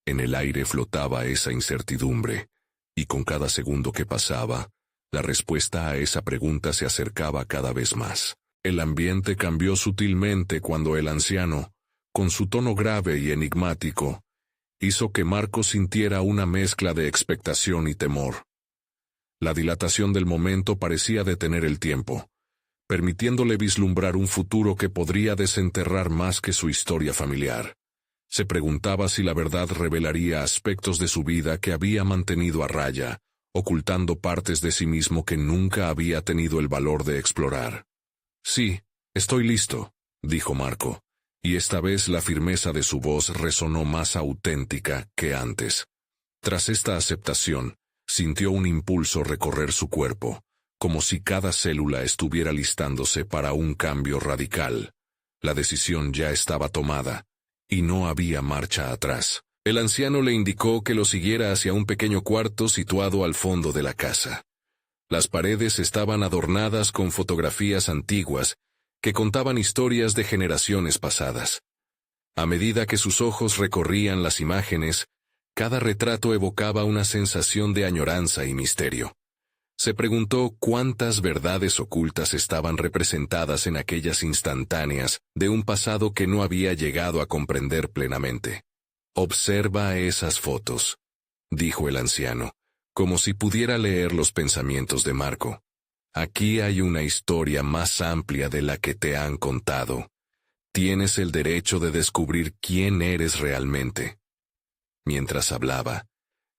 En el aire flotaba esa incertidumbre, y con cada segundo que pasaba, la respuesta a esa pregunta se acercaba cada vez más. El ambiente cambió sutilmente cuando el anciano, con su tono grave y enigmático, hizo que Marco sintiera una mezcla de expectación y temor. La dilatación del momento parecía detener el tiempo, permitiéndole vislumbrar un futuro que podría desenterrar más que su historia familiar. Se preguntaba si la verdad revelaría aspectos de su vida que había mantenido a raya, ocultando partes de sí mismo que nunca había tenido el valor de explorar. «Sí, estoy listo», dijo Marco, y esta vez la firmeza de su voz resonó más auténtica que antes. Tras esta aceptación, sintió un impulso recorrer su cuerpo, como si cada célula estuviera listándose para un cambio radical. La decisión ya estaba tomada, y no había marcha atrás. El anciano le indicó que lo siguiera hacia un pequeño cuarto situado al fondo de la casa. Las paredes estaban adornadas con fotografías antiguas que contaban historias de generaciones pasadas. A medida que sus ojos recorrían las imágenes, cada retrato evocaba una sensación de añoranza y misterio. Se preguntó cuántas verdades ocultas estaban representadas en aquellas instantáneas de un pasado que no había llegado a comprender plenamente. «Observa esas fotos», dijo el anciano, como si pudiera leer los pensamientos de Marco. «Aquí hay una historia más amplia de la que te han contado. Tienes el derecho de descubrir quién eres realmente». Mientras hablaba,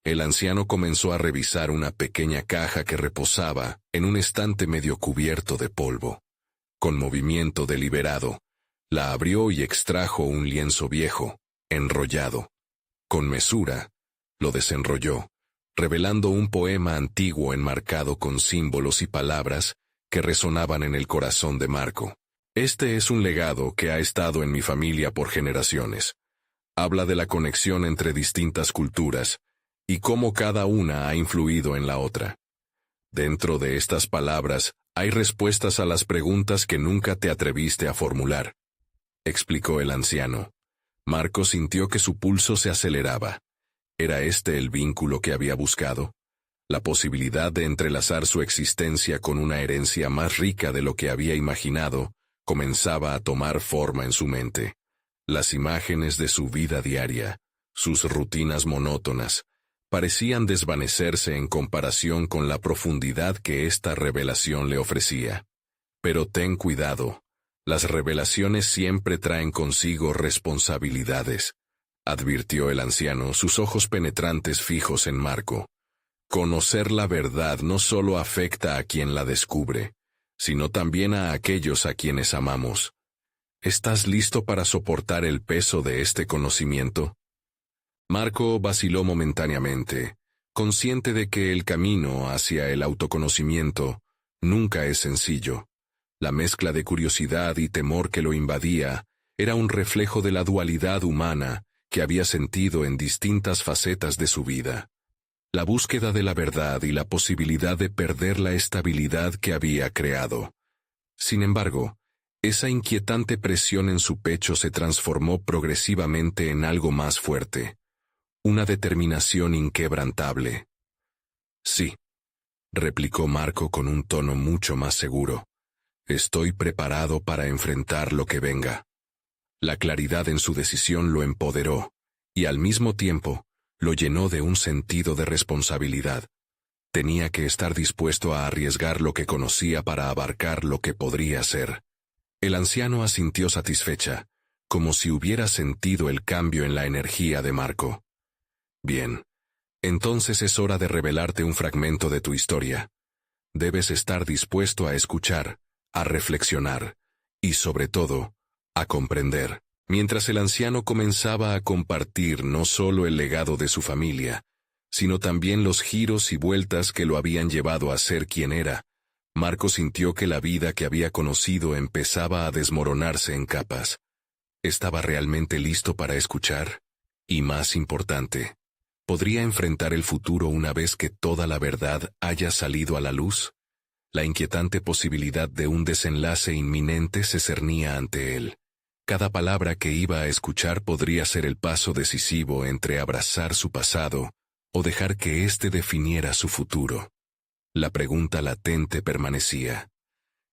el anciano comenzó a revisar una pequeña caja que reposaba en un estante medio cubierto de polvo. Con movimiento deliberado, la abrió y extrajo un lienzo viejo, enrollado. Con mesura, lo desenrolló, revelando un poema antiguo enmarcado con símbolos y palabras que resonaban en el corazón de Marco. «Este es un legado que ha estado en mi familia por generaciones. Habla de la conexión entre distintas culturas, y cómo cada una ha influido en la otra. Dentro de estas palabras hay respuestas a las preguntas que nunca te atreviste a formular», explicó el anciano. Marco sintió que su pulso se aceleraba. ¿Era este el vínculo que había buscado? La posibilidad de entrelazar su existencia con una herencia más rica de lo que había imaginado comenzaba a tomar forma en su mente. Las imágenes de su vida diaria, sus rutinas monótonas, parecían desvanecerse en comparación con la profundidad que esta revelación le ofrecía. Pero ten cuidado, las revelaciones siempre traen consigo responsabilidades, advirtió el anciano, sus ojos penetrantes fijos en Marco. Conocer la verdad no solo afecta a quien la descubre, sino también a aquellos a quienes amamos. ¿Estás listo para soportar el peso de este conocimiento? Marco vaciló momentáneamente, consciente de que el camino hacia el autoconocimiento nunca es sencillo. La mezcla de curiosidad y temor que lo invadía era un reflejo de la dualidad humana que había sentido en distintas facetas de su vida. la búsqueda de la verdad y la posibilidad de perder la estabilidad que había creado. Sin embargo, esa inquietante presión en su pecho se transformó progresivamente en algo más fuerte, una determinación inquebrantable. Sí, replicó Marco con un tono mucho más seguro. Estoy preparado para enfrentar lo que venga. La claridad en su decisión lo empoderó, y al mismo tiempo, lo llenó de un sentido de responsabilidad. Tenía que estar dispuesto a arriesgar lo que conocía para abarcar lo que podría ser. El anciano asintió satisfecha, como si hubiera sentido el cambio en la energía de Marco. Bien, entonces es hora de revelarte un fragmento de tu historia. Debes estar dispuesto a escuchar, a reflexionar, y sobre todo, a comprender. Mientras el anciano comenzaba a compartir no solo el legado de su familia, sino también los giros y vueltas que lo habían llevado a ser quien era, Marco sintió que la vida que había conocido empezaba a desmoronarse en capas. ¿Estaba realmente listo para escuchar? Y más importante, ¿podría enfrentar el futuro una vez que toda la verdad haya salido a la luz? La inquietante posibilidad de un desenlace inminente se cernía ante él. Cada palabra que iba a escuchar podría ser el paso decisivo entre abrazar su pasado o dejar que éste definiera su futuro. La pregunta latente permanecía.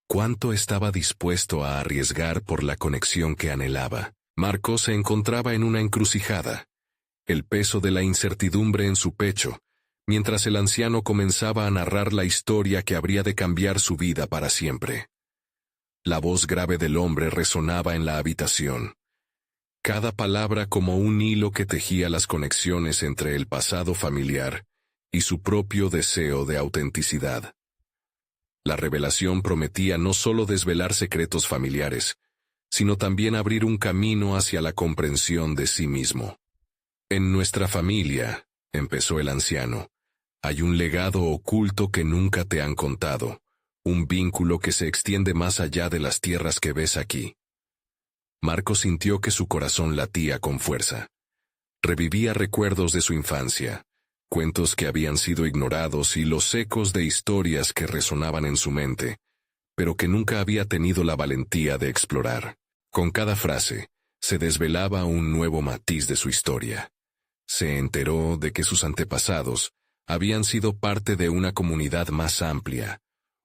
¿Cuánto estaba dispuesto a arriesgar por la conexión que anhelaba? Marco se encontraba en una encrucijada, el peso de la incertidumbre en su pecho, mientras el anciano comenzaba a narrar la historia que habría de cambiar su vida para siempre. La voz grave del hombre resonaba en la habitación. Cada palabra como un hilo que tejía las conexiones entre el pasado familiar y su propio deseo de autenticidad. La revelación prometía no solo desvelar secretos familiares, sino también abrir un camino hacia la comprensión de sí mismo. En nuestra familia, empezó el anciano, hay un legado oculto que nunca te han contado, un vínculo que se extiende más allá de las tierras que ves aquí. Marco sintió que su corazón latía con fuerza. Revivía recuerdos de su infancia, cuentos que habían sido ignorados y los ecos de historias que resonaban en su mente, pero que nunca había tenido la valentía de explorar. Con cada frase, se desvelaba un nuevo matiz de su historia. Se enteró de que sus antepasados habían sido parte de una comunidad más amplia,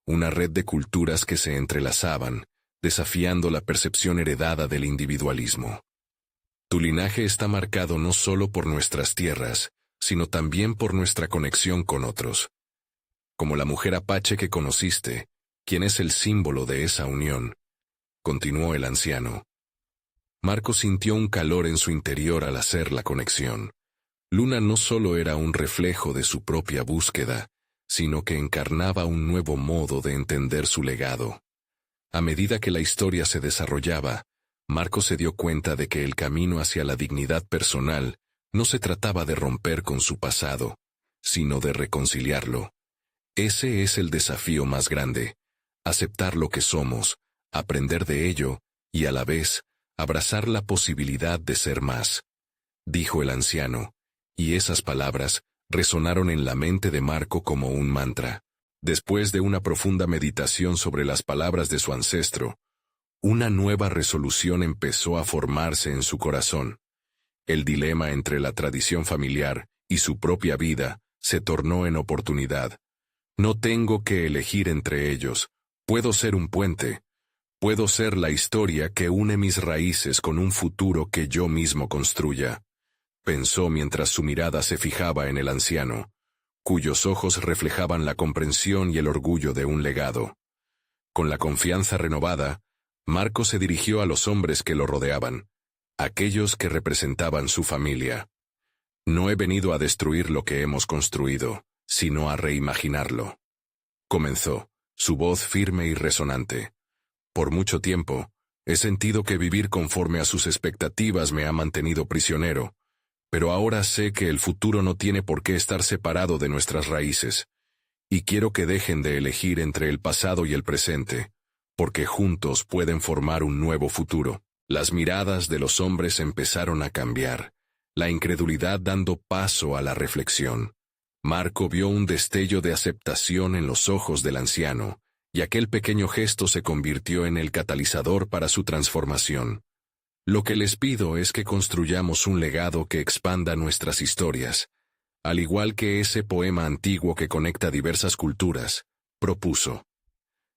una red de culturas que se entrelazaban, desafiando la percepción heredada del individualismo. Tu linaje está marcado no solo por nuestras tierras, sino también por nuestra conexión con otros. Como la mujer apache que conociste, quien es el símbolo de esa unión, continuó el anciano. Marco sintió un calor en su interior al hacer la conexión. Luna no solo era un reflejo de su propia búsqueda, sino que encarnaba un nuevo modo de entender su legado. A medida que la historia se desarrollaba, Marco se dio cuenta de que el camino hacia la dignidad personal no se trataba de romper con su pasado, sino de reconciliarlo. Ese es el desafío más grande, aceptar lo que somos, aprender de ello, y a la vez, abrazar la posibilidad de ser más, dijo el anciano, y esas palabras resonaron en la mente de Marco como un mantra. Después de una profunda meditación sobre las palabras de su ancestro, una nueva resolución empezó a formarse en su corazón. El dilema entre la tradición familiar y su propia vida se tornó en oportunidad. No tengo que elegir entre ellos, puedo ser un puente, puedo ser la historia que une mis raíces con un futuro que yo mismo construya, pensó mientras su mirada se fijaba en el anciano, cuyos ojos reflejaban la comprensión y el orgullo de un legado. Con la confianza renovada, Marco se dirigió a los hombres que lo rodeaban, aquellos que representaban su familia. No he venido a destruir lo que hemos construido, sino a reimaginarlo. Comenzó, su voz firme y resonante. Por mucho tiempo, he sentido que vivir conforme a sus expectativas me ha mantenido prisionero, pero ahora sé que el futuro no tiene por qué estar separado de nuestras raíces, y quiero que dejen de elegir entre el pasado y el presente, porque juntos pueden formar un nuevo futuro. Las miradas de los hombres empezaron a cambiar, la incredulidad dando paso a la reflexión. Marco vio un destello de aceptación en los ojos del anciano, y aquel pequeño gesto se convirtió en el catalizador para su transformación. Lo que les pido es que construyamos un legado que expanda nuestras historias, al igual que ese poema antiguo que conecta diversas culturas, propuso.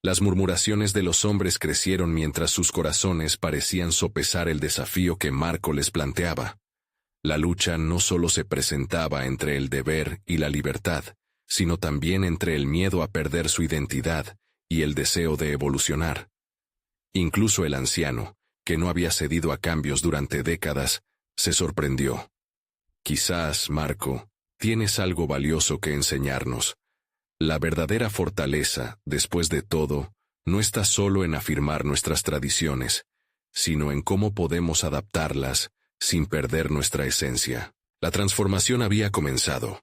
Las murmuraciones de los hombres crecieron mientras sus corazones parecían sopesar el desafío que Marco les planteaba. La lucha no solo se presentaba entre el deber y la libertad, sino también entre el miedo a perder su identidad y el deseo de evolucionar. Incluso el anciano, que no había cedido a cambios durante décadas, se sorprendió. Quizás, Marco, tienes algo valioso que enseñarnos. La verdadera fortaleza, después de todo, no está solo en afirmar nuestras tradiciones, sino en cómo podemos adaptarlas sin perder nuestra esencia. La transformación había comenzado.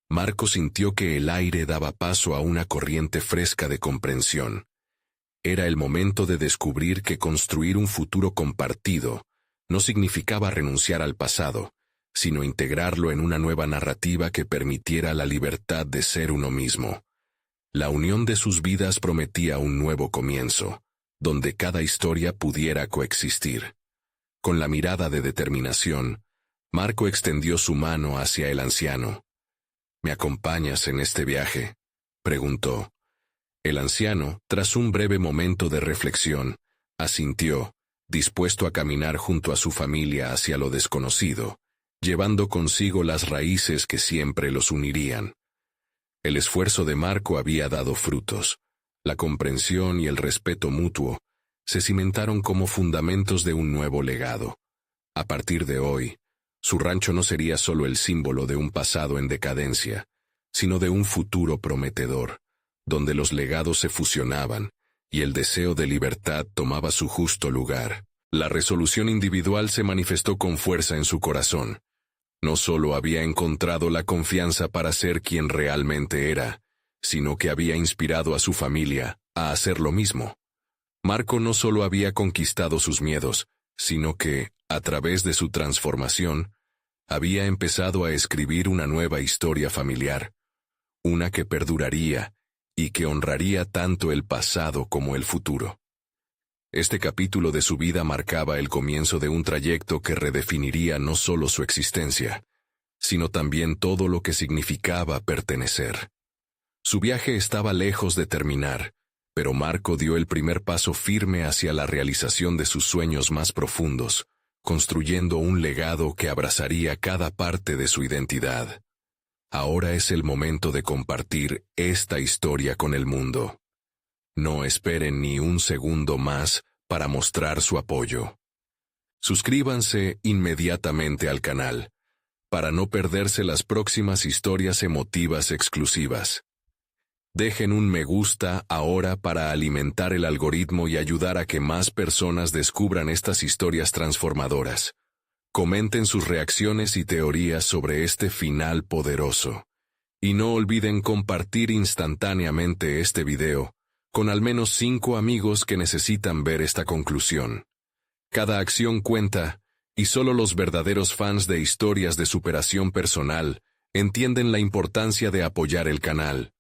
Marco sintió que el aire daba paso a una corriente fresca de comprensión. Era el momento de descubrir que construir un futuro compartido no significaba renunciar al pasado, sino integrarlo en una nueva narrativa que permitiera la libertad de ser uno mismo. La unión de sus vidas prometía un nuevo comienzo, donde cada historia pudiera coexistir. Con la mirada de determinación, Marco extendió su mano hacia el anciano. «¿Me acompañas en este viaje?», preguntó. El anciano, tras un breve momento de reflexión, asintió, dispuesto a caminar junto a su familia hacia lo desconocido, llevando consigo las raíces que siempre los unirían. El esfuerzo de Marco había dado frutos. La comprensión y el respeto mutuo se cimentaron como fundamentos de un nuevo legado. A partir de hoy, su rancho no sería solo el símbolo de un pasado en decadencia, sino de un futuro prometedor, donde los legados se fusionaban y el deseo de libertad tomaba su justo lugar. La resolución individual se manifestó con fuerza en su corazón. No solo había encontrado la confianza para ser quien realmente era, sino que había inspirado a su familia a hacer lo mismo. Marco no solo había conquistado sus miedos, sino que, a través de su transformación, había empezado a escribir una nueva historia familiar, una que perduraría y que honraría tanto el pasado como el futuro. Este capítulo de su vida marcaba el comienzo de un trayecto que redefiniría no solo su existencia, sino también todo lo que significaba pertenecer. Su viaje estaba lejos de terminar, pero Marco dio el primer paso firme hacia la realización de sus sueños más profundos, construyendo un legado que abrazaría cada parte de su identidad. Ahora es el momento de compartir esta historia con el mundo. No esperen ni un segundo más para mostrar su apoyo. Suscríbanse inmediatamente al canal, para no perderse las próximas historias emotivas exclusivas. Dejen un me gusta ahora para alimentar el algoritmo y ayudar a que más personas descubran estas historias transformadoras. Comenten sus reacciones y teorías sobre este final poderoso. Y no olviden compartir instantáneamente este video con al menos 5 amigos que necesitan ver esta conclusión. Cada acción cuenta, y solo los verdaderos fans de historias de superación personal entienden la importancia de apoyar el canal.